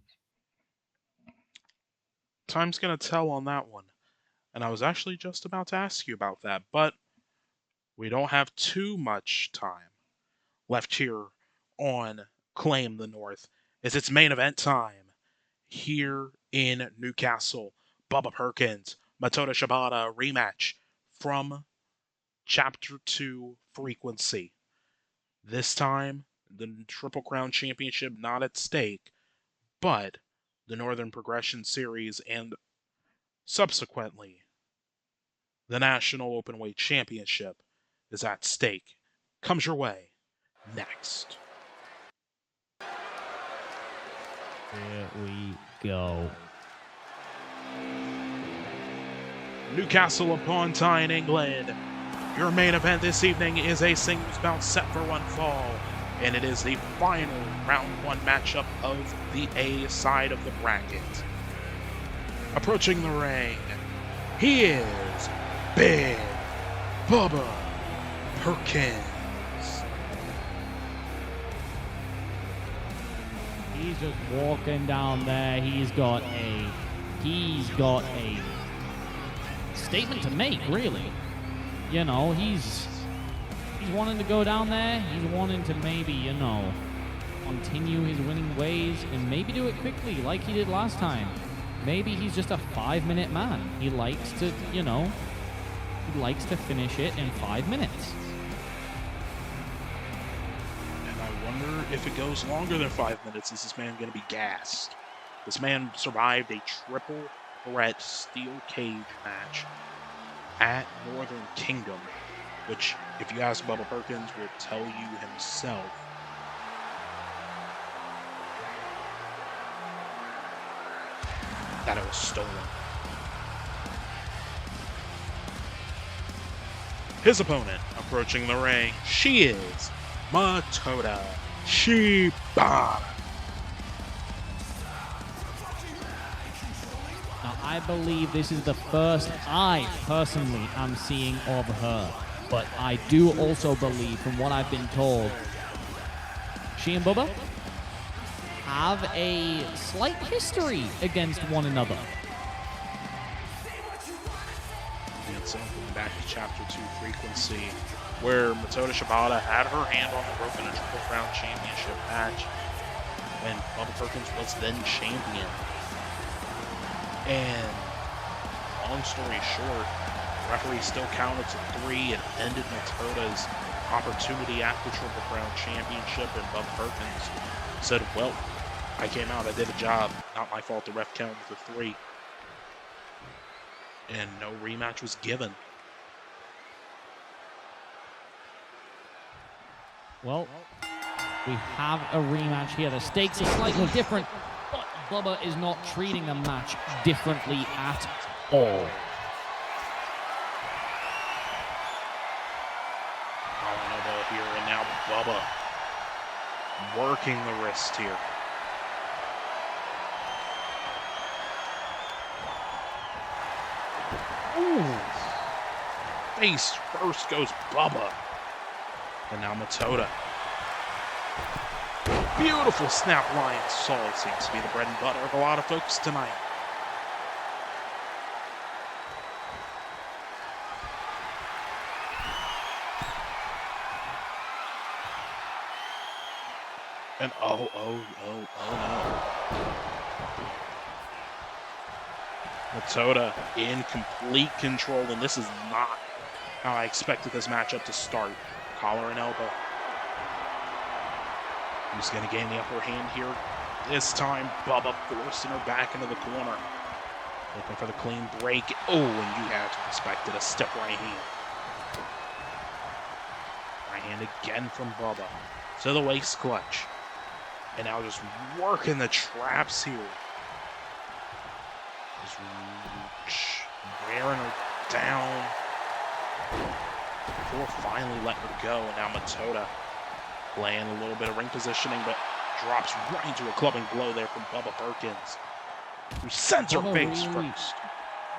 Time's going to tell on that one. And I was actually just about to ask you about that, but we don't have too much time left here on Claim the North. It's main event time here in Newcastle. Bubba Perkins, Matoda Shibata rematch from Chapter 2 Frequency. This time, the Triple Crown Championship not at stake, but the Northern Progression Series and subsequently the National Openweight Championship is at stake. Comes your way next. Here we go. Newcastle upon Tyne, England. Your main event this evening is a singles bout set for one fall, and it is the final round one matchup of the A side of the bracket. Approaching the ring, he is Big Bubba Perkins. He's just walking down there. He's got a statement to make, really. You know, he's wanting to go down there. He's wanting to maybe, you know, continue his winning ways and maybe do it quickly like he did last time. Maybe he's just a 5-minute man. He likes to, you know, he likes to finish it in 5 minutes. And I wonder if it goes longer than 5 minutes, is this man going to be gassed? This man survived a triple threat steel cage match at Northern Kingdom, which, if you ask Bubba Perkins, will tell you himself that it was stolen. His opponent approaching the ring, she is Matoda Shibata. Now, I believe this is the first I personally am seeing of her, but I do also believe, from what I've been told, she and Bubba have a slight history against one another. It's going back to Chapter 2 Frequency, where Matoda Shibata had her hand on the rope in a Triple Crown Championship match when Bubba Perkins was then champion. And long story short, the referee still counted to 3 and ended Matoda's opportunity at the Triple Crown Championship, and Bubba Perkins said, well, I came out, I did a job, not my fault the ref counted to 3. And no rematch was given. Well, we have a rematch here. The stakes are slightly different, but Bubba is not treating the match differently at all. Collar elbow here, and now Bubba working the wrist here. Ooh. Face first goes Bubba. And now Matoda. Beautiful snap line salt. Seems to be the bread and butter of a lot of folks tonight. And oh no. Matoda in complete control, and this is not how I expected this matchup to start. Collar and elbow. Who's going to gain the upper hand here? This time, Bubba forcing her back into the corner. Looking for the clean break. Oh, and you had to expect it. A stiff right hand. Right hand again from Bubba. To the waist clutch. And now just working the traps here. Just wearing her down before finally letting her go. And now Matoda laying a little bit of ring positioning, but drops right into a clubbing blow there from Bubba Perkins, who sends her face first.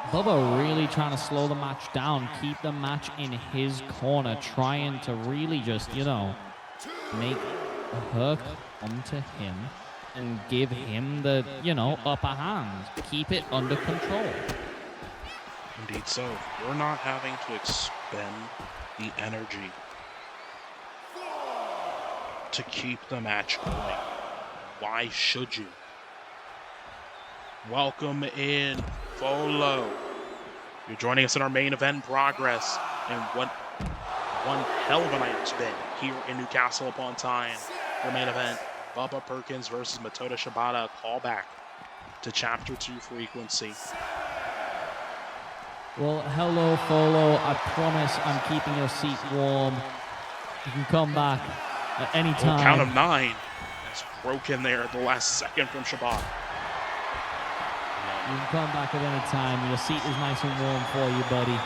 Bubba really trying to slow the match down, keep the match in his corner, trying to really just, you know, make her come to him and give him the, you know, upper hand. Keep it under control. Indeed so. You're not having to expend the energy to keep the match going. Why should you? Welcome in, Folo. You're joining us in our main event in progress, and what one hell of a night it's been here in Newcastle upon Tyne. The main event, Bubba Perkins versus Matoda Shibata, a callback to Chapter 2 Frequency. Well, hello, Folo. I promise I'm keeping your seat warm. You can come back at any time. Count of 9 as broken there at the last second from Shabbat. You can come back at any time. Your seat is nice and warm for you, buddy.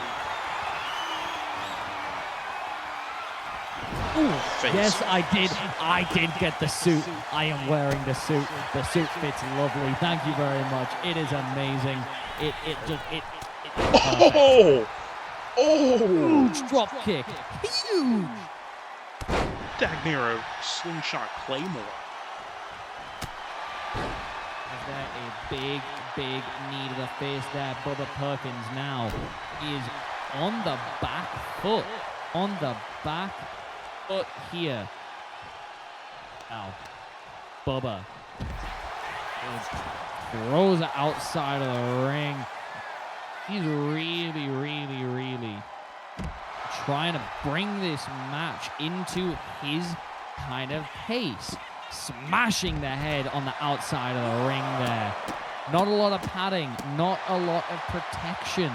Ooh, yes, I did. I did get the suit. I am wearing the suit. The suit fits lovely. Thank you very much. It is amazing. It Oh! Oh! Huge drop kick. Huge. Dagnero slingshot Claymore. Is there a big, big knee to the face there? Bubba Perkins now is on the back foot. On the back foot here. Now, Bubba throws it outside of the ring. He's really, really, really trying to bring this match into his kind of pace. Smashing the head on the outside of the ring there. Not a lot of padding, not a lot of protection.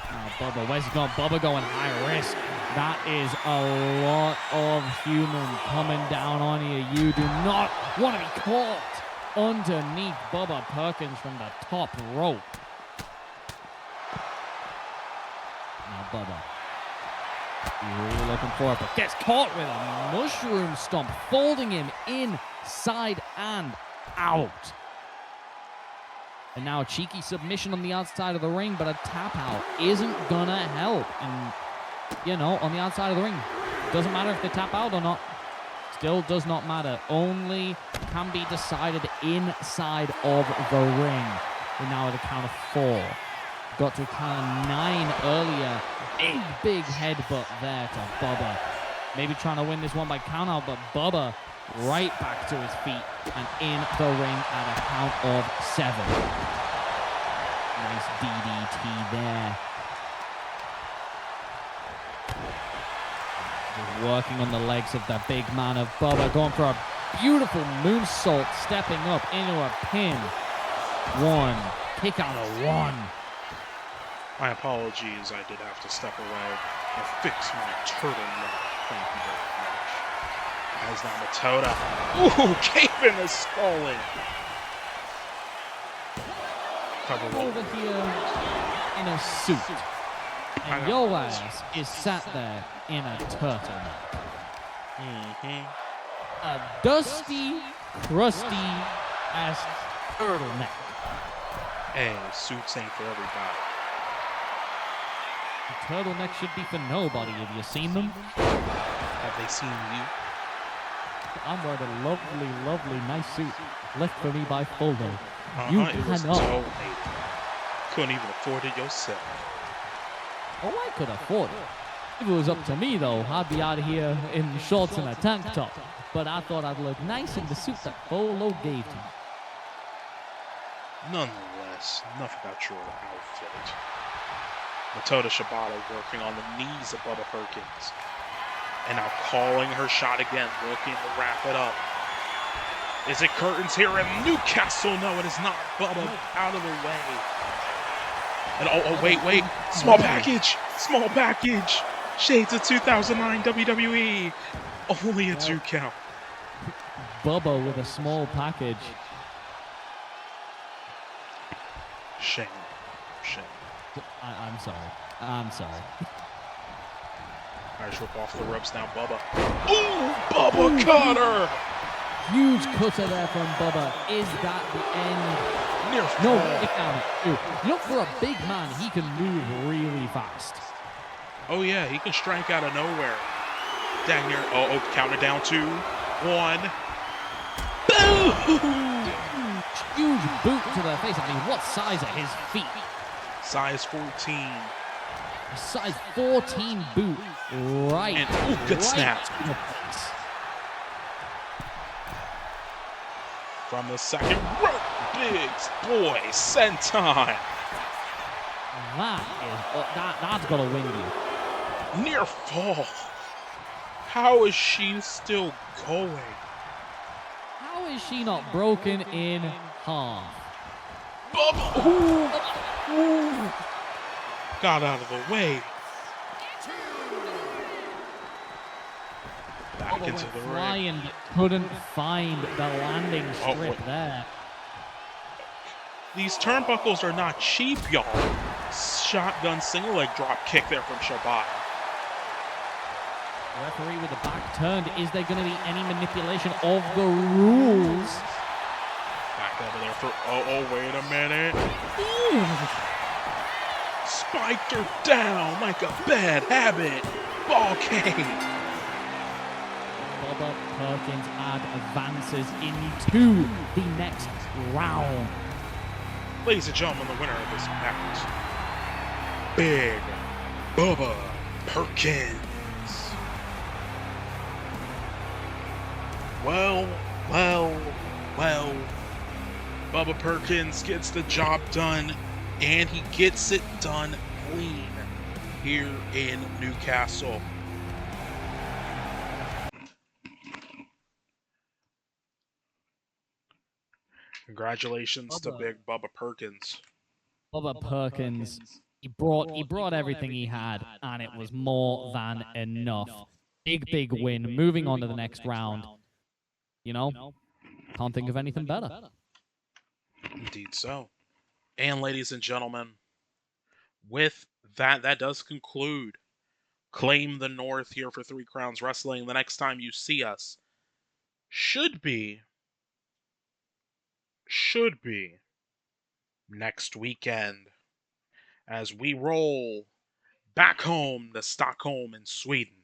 Now Bubba, where's he going? Bubba going high risk. That is a lot of human coming down on you. You do not want to be caught underneath Bubba Perkins from the top rope. Now Bubba. Really looking for it, but gets caught with a mushroom stomp, folding him inside and out. And now a cheeky submission on the outside of the ring, but a tap out isn't gonna help. And, you know, on the outside of the ring, doesn't matter if they tap out or not. Still does not matter. Only can be decided inside of the ring. We're now at a count of 4. Got to a count of 9 earlier. Big headbutt there to Bubba. Maybe trying to win this one by count out, but Bubba right back to his feet and in the ring at a count of 7. Nice DDT there. Just working on the legs of the big man of Bubba, going for a beautiful moonsault, stepping up into a pin. 1, kick out of 1. My apologies, I did have to step away and fix my turtleneck. Thank you very much. As now Matoda. Ooh, cave in the skull in. Cover over here in a suit. And your ass is sat there in a turtleneck. A dusty, crusty ass turtleneck. Hey, suits ain't for everybody. The turtleneck should be for nobody. Have you seen them? Have they seen you? I'm wearing a lovely, lovely, nice suit left for me by Foldo. You cannot. Couldn't even afford it yourself. Oh, I could afford it. If it was up to me, though, I'd be out of here in shorts and a tank top. But I thought I'd look nice in the suit that Foldo gave to me. Nonetheless, enough about your outfit. Matoda Shibata working on the knees of Bubba Perkins. And now calling her shot again, looking to wrap it up. Is it curtains here in Newcastle? No, it is not. Bubba out of the way. And oh, wait. Small package. Small package. Shades of 2009 WWE. Only a 2 count. Bubba with a small package. Shame. I'm sorry. Irish whip off the ropes now, Bubba. Ooh, Bubba cutter! Huge cutter there from Bubba. Is that the end? Near no, fall. it can't. Look, for a big man, he can move really fast. Oh yeah, he can strike out of nowhere. Dang near. Oh, counter down 2, 1. Boom! Huge boot to the face. I mean, what size are his feet? Size 14. A size 14 boot. Right. And ooh, good snap. From the second rope, Biggs, boy, senton. That's gonna win you. Near fall. How is she still going? How is she not broken in half? Bubba! Ooh. Got out of the way. Back into the ring. Flying, but couldn't find the landing strip there. These turnbuckles are not cheap, y'all. Shotgun single leg drop kick there from Shibata. Referee with the back turned. Is there going to be any manipulation of the rules? Back over there for, wait a minute. Spiked her down like a bad habit. Ball game. Bubba Perkins advances into the next round. Ladies and gentlemen, the winner of this match, Big Bubba Perkins. Well. Bubba Perkins gets the job done, and he gets it done clean here in Newcastle. Congratulations to Big Bubba Perkins. Bubba Perkins, he brought everything he had, and it was more than enough. Big win. Moving on to the next round. You know, can't think of anything better. Indeed so. And ladies and gentlemen, with that does conclude Claim the North here for 3 Crowns Wrestling. The next time you see us should be next weekend as we roll back home to Stockholm in Sweden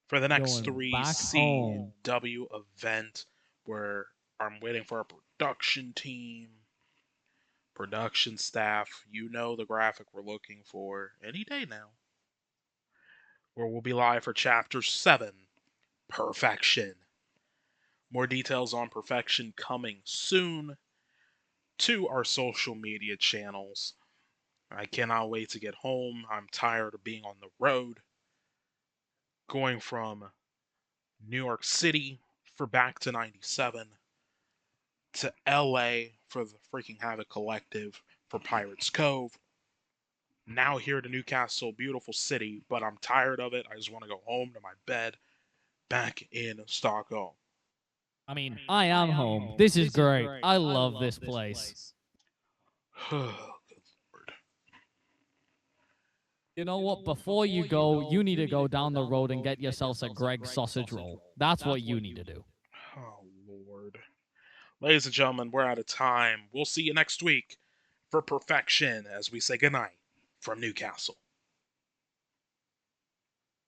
for the next 3 CW event, where I'm waiting for our production team, production staff. You know the graphic we're looking for any day now, where we'll be live for Chapter 7, Perfection. More details on Perfection coming soon to our social media channels. I cannot wait to get home. I'm tired of being on the road. Going from New York City for Back to 97 to LA for the freaking Havoc Collective for Pirates Cove. Now here to Newcastle, beautiful city, but I'm tired of it. I just want to go home to my bed back in Stockholm. I mean, I am home. This is great. I love this place. Good Lord. You know what? Before you go, you need to go down the road and get yourselves a Greg's sausage roll. That's what you need to do. Oh, Lord. Ladies and gentlemen, we're out of time. We'll see you next week for Perfection as we say goodnight from Newcastle.